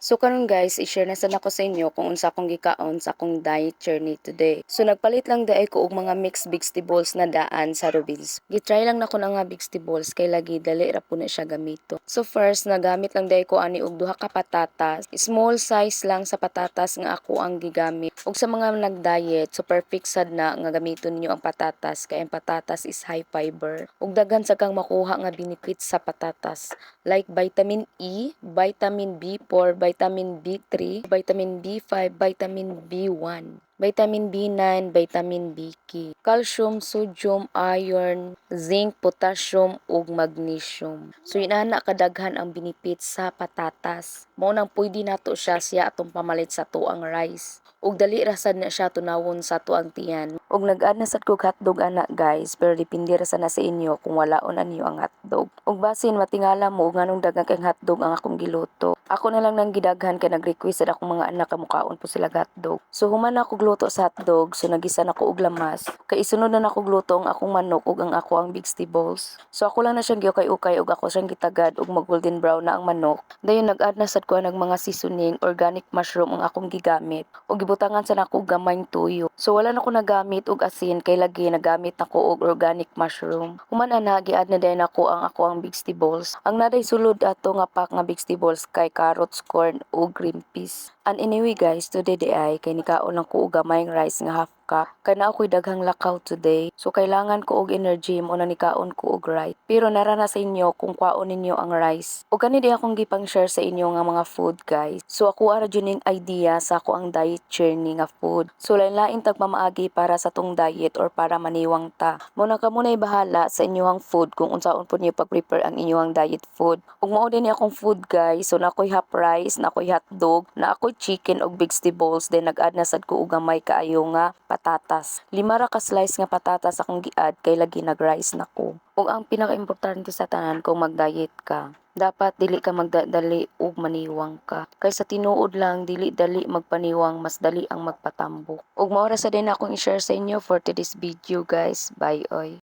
So karon guys, i-share na sad ako sa inyo kung unsa akong gikaon sa akong diet journey today. So nagpalit lang daay ko og mga mixed vegetables na daan sa Rubens. Gitry lang nako na nga vegetables kay lagi dali ra po na siya gamito. So first nagamit lang daay ko ani og duha ka patatas. Small size lang sa patatas nga ako ang gigamit. Ug sa mga nag-diet, so perfect sad na nga gamiton niyo ang patatas kay ang patatas is high fiber. Ug daghan sa kang makuha nga benefits sa patatas like vitamin E, vitamin B4, vitamin B3, vitamin B5, vitamin B1, vitamin B9, vitamin B, calcium, sodium, iron, zinc, potassium ug magnesium. So inana kadaghan ang benefits sa patatas. Mao nang pwede nato siya atong pamalit sa tuang rice. Ug dali ra sad na siya tunawon sa tuang tiyan. Ug nag-add na sad kog hotdog ana guys, pero depende ra sa na sa inyo kung walaon anyo ang hotdog. Ug basin matingala mo ug nganong daghang kay hotdog ang akong giluto. Ako na lang nang gidaghan kay nag-request sad akong mga anak kamukaon po sila hotdog. So human ako gluto sa hotdog, so nagisa na ko og lamas. Kay isunod na nako gluto ang akong manok ug ang ako ang vegetables. So ako lang na siyang giukay-ukay ug ako siyang gitagad ug mag golden brown na ang manok. Dayon nag-add na sad ko ng mga seasoning, organic mushroom ang akong gigamit. Ug gibutangan sa nako og gamayng tuyo. So wala na ko nagamit og asin kay lagi nagamit nako og organic mushroom. Human ana gi-add na dayon ako ang vegetables. Ang naday sulod ato nga pack nga vegetables kay carrots, corn ug green peas. And anyway guys, today di ay kay nikaon lang ko og gamayng rice nga half cup. Kay naa ko'y daghang lakaw today. So kailangan ko og energy mo na nikaon ko og rice. Pero narana sa inyo kung kwaon ninyo ang rice. O kani di akong gipang share sa inyo nga mga food guys. So ako ara jud idea sa ako ang diet journey nga food. So lain-lain tag mamaagi para sa tong diet or para maniwang ta. Muna ka muna'y bahala sa inyong food kung unsaon po niyo pag-prepare ang inyong diet food. Ug mao din akong food guys. So nakoy half rice, nakoy hotdog, na ako'y chicken og vegetables, then nag-add na sad ko og gamay kaayo nga patatas. 5 ra ka slice nga patatas akong gi-add kay lagi nag-rice nako. Ug ang pinaka-importante sa tanan kung mag-diet ka, dapat dili ka magdali ug maniwang ka. Kay sa tinuod lang dili dali magpaniwang, mas dali ang magpatambok. Ug mao ra sa din akong i-share sa inyo for today's video guys. Bye oy.